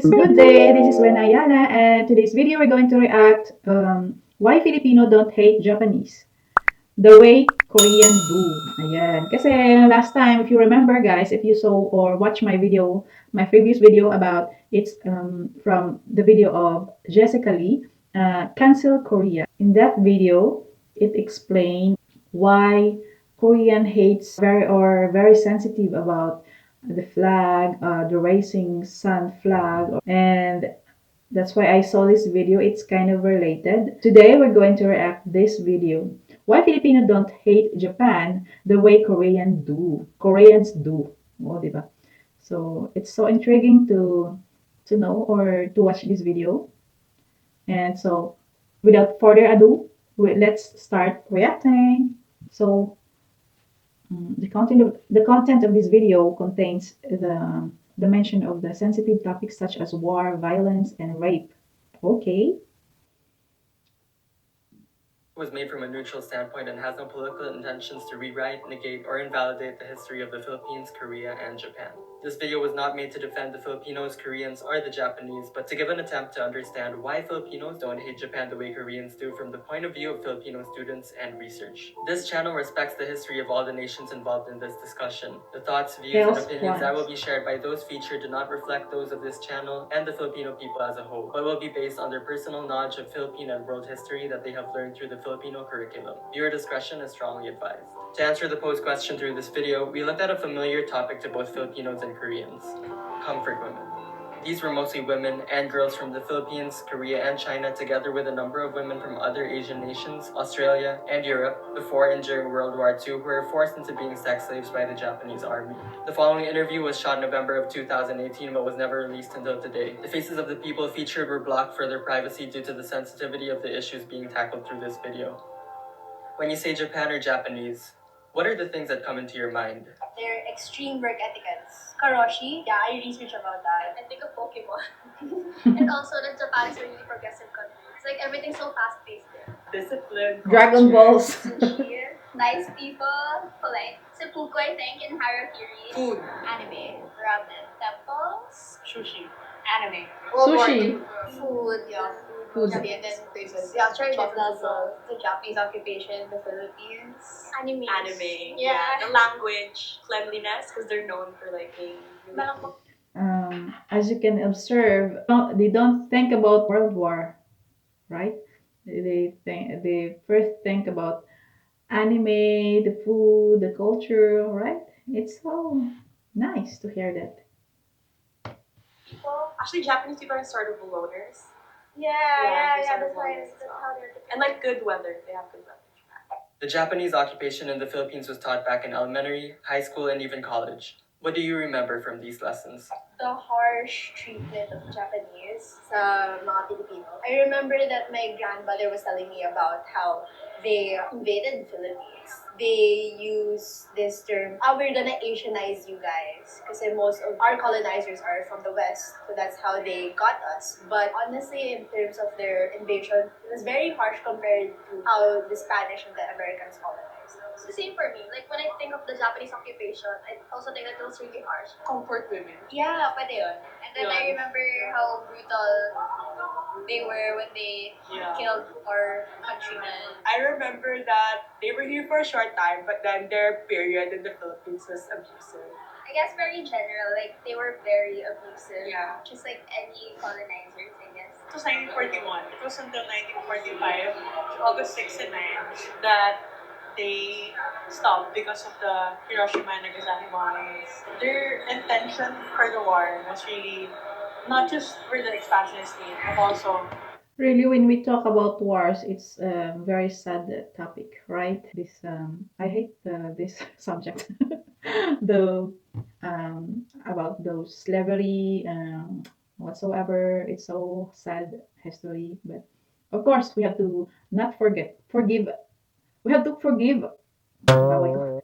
Good day. This is Lena Ayala, and today's video we're going to react why Filipino don't hate Japanese the way Korean do. Ayan. Kasi last time, if you remember guys, if you saw or watch my video, my previous video about it's from the video of Jessica Lee, Cancel Korea. In that video, it explained why Korean hates very sensitive about the flag, the racing sun flag, and that's why I saw this video. It's kind of related. Today we're going to react this video. Why Filipino don't hate Japan the way Koreans do. Oh, diba? So it's so intriguing to know or to watch this video. And so without further ado, let's start reacting. So the content of this video contains the mention of the sensitive topics such as war, violence, and rape. Okay. Was made from a neutral standpoint and has no political intentions to rewrite, negate, or invalidate the history of the Philippines, Korea, and Japan. This video was not made to defend the Filipinos, Koreans, or the Japanese, but to give an attempt to understand why Filipinos don't hate Japan the way Koreans do from the point of view of Filipino students and research. This channel respects the history of all the nations involved in this discussion. The thoughts, views, and opinions that will be shared by those featured do not reflect those of this channel and the Filipino people as a whole, but will be based on their personal knowledge of Philippine and world history that they have learned through the Filipino curriculum. Viewer discretion is strongly advised. To answer the posed question through this video, we looked at a familiar topic to both Filipinos and Koreans: comfort women. These were mostly women and girls from the Philippines, Korea, and China, together with a number of women from other Asian nations, Australia, and Europe, before and during World War II, who were forced into being sex slaves by the Japanese army. The following interview was shot in November of 2018, but was never released until today. The faces of the people featured were blocked for their privacy due to the sensitivity of the issues being tackled through this video. When you say Japan or Japanese, what are the things that come into your mind? Their extreme work etiquettes. Karoshi, yeah, I research about that. I think of Pokemon. And also that Japan is a really progressive country. It's like everything's so fast-paced there. Discipline. Dragon Balls. Sushi, nice people, polite. Seppuku, I think, in Harakiri. Food. Anime. Ramen. Temples. Sushi. Anime. Sushi. Food, yeah. Food. And then places. Yeah, sorry, the Japanese occupation in the Philippines. Anime. Yeah. The language, cleanliness, because they're known for like being As you can observe, they don't think about World War, right? They first think about anime, the food, the culture, right? It's so nice to hear that. people. Actually, Japanese people are sort of loners. Yeah, Yeah, that's why that's how they're And like good weather. They have good weather. The Japanese occupation in the Philippines was taught back in elementary, high school, and even college. What do you remember from these lessons? the harsh treatment of Japanese sa mga Pilipino. I remember that my grandmother was telling me about how they invaded the Philippines. They use this term, we're gonna Asianize you guys. Kasi most of our colonizers are from the West. So that's how they got us. But honestly, in terms of their invasion, it was very harsh compared to how the Spanish and the Americans colonized. It's the same for me. Like when I think of the Japanese occupation, I also think that it was really harsh. Comfort women. Yeah, pwede yun. And then I remember how brutal they were when they Yeah. killed our countrymen. I remember that they were here for a short time, but then their period in the Philippines was abusive. I guess very general, like they were very abusive. Yeah. Just like any colonizers, I guess. It was 1941. It was until 1945, August 6 and 9, that they stopped because of the Hiroshima and Nagasaki bombings. Their intention for the war was really not just for the expansionist need, but also Really, when we talk about wars, it's a very sad topic, right? I hate this subject. the About those slavery, whatsoever. It's so sad history, but of course we have to not forgive. We have to forgive. Nawaway ko.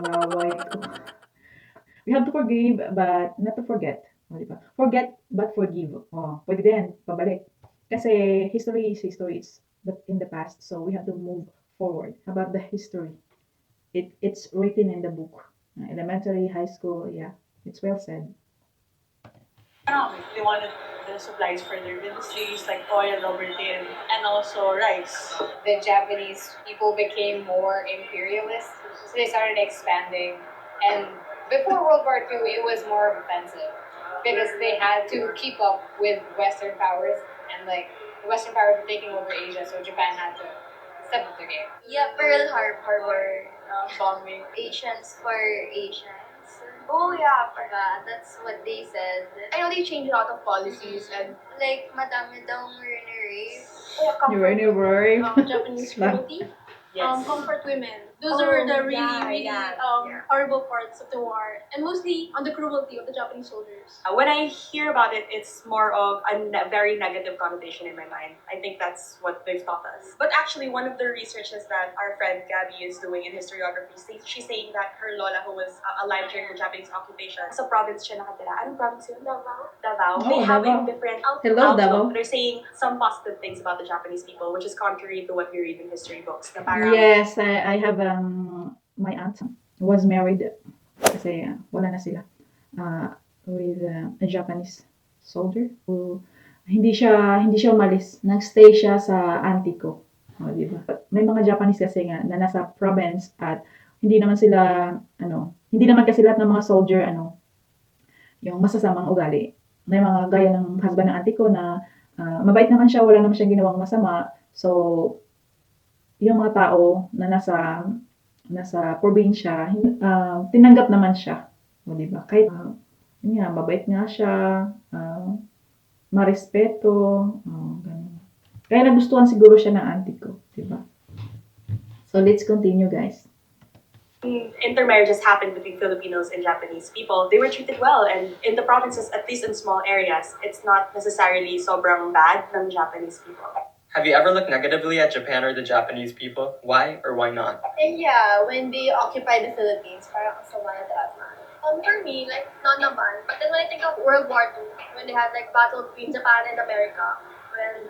Nawaway ko. We have to forgive, but not to forget. O, di ba? Forget, but forgive. Oh, pwede din. Pabalik. Kasi history is history. It's in the past. So we have to move forward about the history. It's written in the book. Elementary, high school, yeah. It's well said. economic. They wanted the supplies for their industries like oil, rubber tin, and also rice. The Japanese people became more imperialist, so they started expanding. And before World War II, it was more offensive because they had to keep up with Western powers, and like the Western powers were taking over Asia, so Japan had to step up their game. Yeah, Pearl Harbor Bombing. Asians for Asians. Oh yeah, I forgot. That's what they said. I know they changed a lot of policies and like madami daw rape. Oh, You were in a worry. Japanese Slang. cruelty. Yes. Comfort women. Those are the really yeah. horrible parts of the war, and mostly on the cruelty of the Japanese soldiers. When I hear about it, it's more of a very negative connotation in my mind. I think that's what they've taught us. But actually, one of the researches that our friend Gabby is doing in historiography, she's saying that her lola, who was alive during the Japanese occupation, sa province siya nakatira. Anong province yun? Davao. Davao. Oh, They have Davao. a different Hello, Davao. outlook. They're saying some positive things about the Japanese people, which is contrary to what we read in history books. Na parang, Yes, I have my aunt was married kasi wala na sila with a Japanese soldier who hindi siya umalis. Nagstay siya sa auntie ko. O, di ba? May mga Japanese kasi nga na nasa province at hindi naman sila hindi naman kasi lahat ng mga soldier yung masasamang ugali. May mga gaya ng husband ng auntie ko na mabait naman siya, wala naman siyang ginawang masama. So yung mga tao na nasa probinsya, tinanggap naman siya. O, di ba? Kahit, yun nga, mabait nga siya, marespeto, ganun. Kaya nagustuhan siguro siya ng auntie ko, di ba? So, let's continue, guys. intermarriages happened between Filipinos and Japanese people, they were treated well. And in the provinces, at least in small areas, it's not necessarily sobrang bad ng Japanese people. Have you ever looked negatively at Japan or the Japanese people? Why or why not? And yeah, when they occupied the Philippines, parang ang sama na talaga. For me, like, not naman. But then when I think of World War II, when they had like battle between Japan and America, when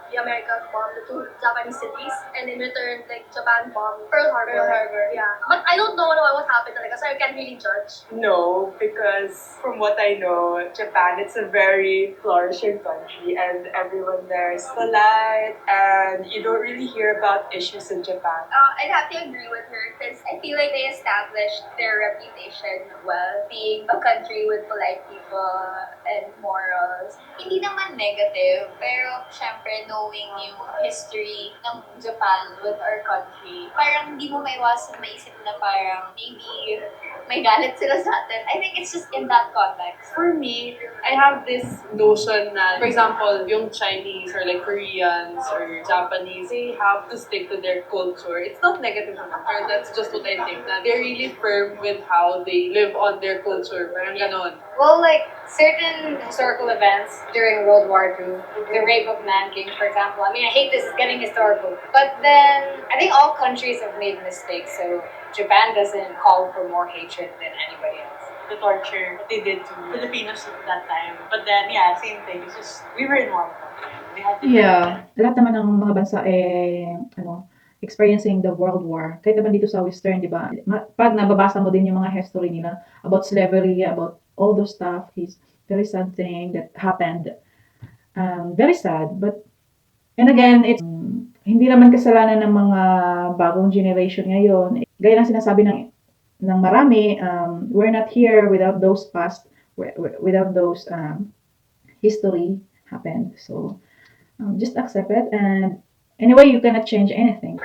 the Americans bombed the two Japanese cities, and in return, like, Japan bombed Pearl Harbor. Yeah. But I don't know what happened talaga, so I can't really judge. No, because from what I know, Japan, it's a very flourishing country and everyone there is polite and you don't really hear about issues in Japan. I'd have to agree with her because I feel like they established their reputation well, being a country with polite people and morals. Hindi naman negative, pero syempre knowing yung history ng Japan with our country, parang hindi mo maiwasan maisip na parang maybe may galit sila sa atin. I think it's just in that context. For me, I have this notion that, for example, yung Chinese or like Koreans or Japanese, they have to stick to their culture. It's not negative naman, or that's just what I think, na they're really firm with how they live on their culture. Parang ganon. Well, like certain historical events during World War II, the rape of Nanking, for example. I mean, I hate this, it's getting historical. But then, I think all countries have made mistakes, so Japan doesn't call for more hatred than anybody else. The torture they did to Filipinos at that time. But then, yeah, same thing. It's just, we were in war. We had to Yeah. Lahat naman ng mga bansa experiencing the World War. Kahit naman dito sa Western, di ba? Pag nababasa mo din yung mga history nila about slavery, about all those stuff, there is something that happened. Very sad, but and again, it's hindi naman kasalanan ng mga bagong generation ngayon. Gaya ng sinasabi ng marami, we're not here without those past, without those history happened. So just accept it, and anyway, you cannot change anything.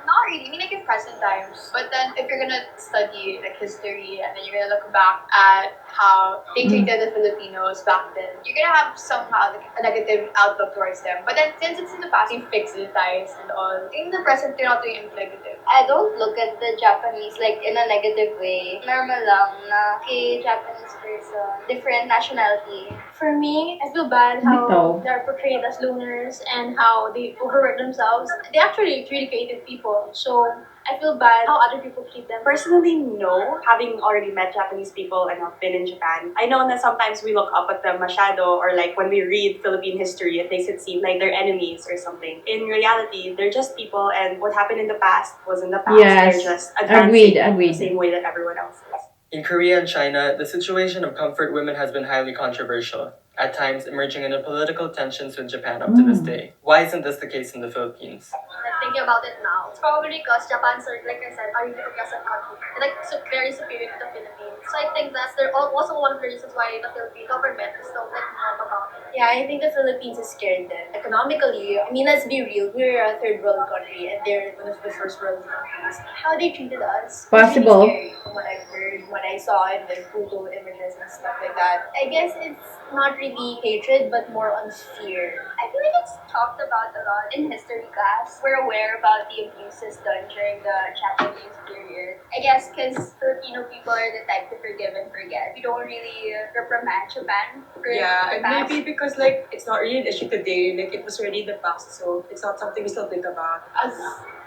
Not really. I mean, like in present times. But then, if you're gonna study like history and then you're gonna look back at how they treated the Filipinos back then, you're gonna have somehow like, a negative outlook towards them. But then, since it's in the past, you fix the ties and all. In the present, you're not doing anything negative. I don't look at the Japanese like in a negative way. Normal lang na kay Japanese person, different nationality. For me, I feel bad how Ito. they're portrayed as loners and how they overwork themselves. They actually really creative people, so I feel bad how other people treat them. Personally, no. Having already met Japanese people and have been in Japan, I know that sometimes we look up at them masyado, or like when we read Philippine history, it makes it seem like they're enemies or something. In reality, they're just people, and what happened in the past was in the past. Yes. They're just advancing Agreed. the same way that everyone else is. In Korea and China, the situation of comfort women has been highly controversial, at times emerging into political tensions with Japan up to this day. Why isn't this the case in the Philippines? Like thinking about it now, it's probably because Japan's, like I said, are really progressive country. They're like very superior to the Philippines. So I think that's also one of the reasons why the Philippine government is so like mum about it. Yeah, I think the Philippines is scared then. Economically, I mean, let's be real, we're a third world country and they're one of the first world countries. How they treated us was Possible. really scary from what I've heard, what I saw in the Google images and stuff like that. I guess it's not really hatred, but more on fear. I feel like it's talked about a lot in history class. We're aware about the abuses done during the Japanese period. I guess because Filipino people are the type to forgive and forget. We don't really reprimand Japan for Yeah, the and past. maybe because like it's not really an issue today, like it was already in the past, so it's not something we still think about. As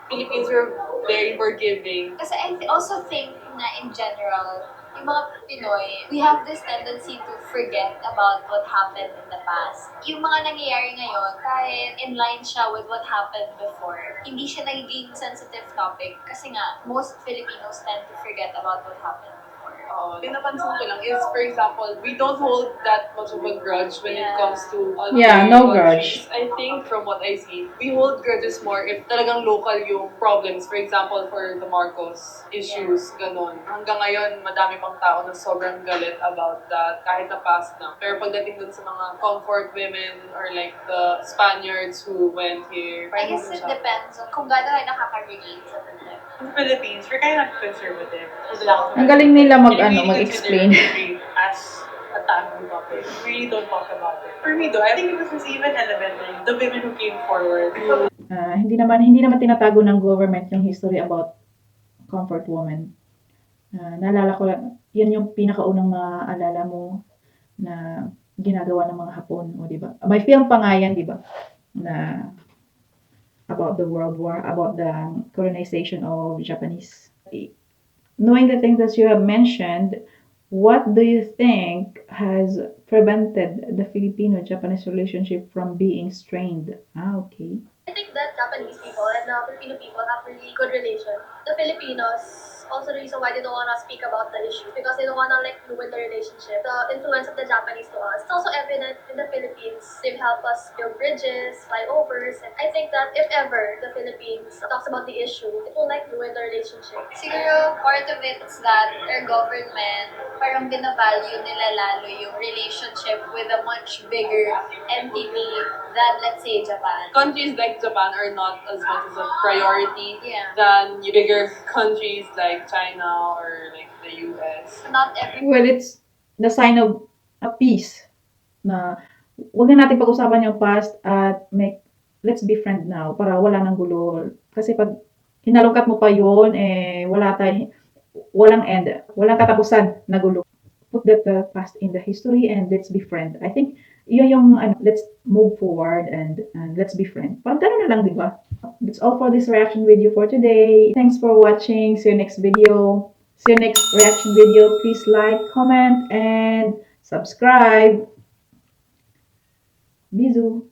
Philippines, we're very forgiving. Kasi I also think na in general, yung mga Pinoy, we have this tendency to forget about what happened in the past. Yung mga nangyayari ngayon, kahit in line siya with what happened before, hindi siya nagiging sensitive topic kasi nga, most Filipinos tend to forget about what happened before. Pinapansin ko lang is, for example, we don't hold that much of a grudge when it comes to other Yeah, no countries. I think from what I see, we hold grudges more if talagang local yung problems. For example, for the Marcos issues, ganon. Hanggang ngayon, madami pang tao na sobrang galit about that, kahit na past na. Pero pagdating dun sa mga comfort women or like the Spaniards who went here, I guess it depends on kung gaano kayo nakaka-relate sa problem. In the Philippines, we're kind of conservative. Ang galing nila mag-explain. As a taboo topic. We really don't talk about it. For me though, I think it was even elementary. The women who came forward. Hindi naman tinatago ng government yung history about comfort woman. Naalala ko lang, yan yung pinakaunang maalala mo na ginagawa ng mga Hapon, o di ba? May film pa nga yan, di ba? Na about the World War, about the colonization of Japanese. Knowing the things that you have mentioned, what do you think has prevented the Filipino-Japanese relationship from being strained? Okay. I think that Japanese people and Filipino people have really good relation. The Filipinos, also the reason why they don't want to speak about the issue because they don't want to like ruin the relationship. The influence of the Japanese to us. It's also evident in the Philippines. They've helped us build bridges, flyovers, and I think that if ever the Philippines talks about the issue, it will like ruin the relationship. Siguro, part of it is that our government, parang binavalue nila lalo yung relationship with a much bigger entity than, let's say, Japan. countries like Japan are not as much as a priority Yeah. than bigger countries like China or like the US. Not every Well, it's the sign of a peace na huwag na natin pag-usapan yung past at let's be friend now para wala nang gulo. Kasi pag hinalungkat mo pa yun, walang end, walang katapusan na gulo. Put that past in the history and let's be friend. I think yun yung let's move forward and let's be friend. Parang gano'n na lang, di ba? That's all for this reaction video for today. Thanks for watching. See you next video. See you next reaction video. Please like, comment, and subscribe. Bisous.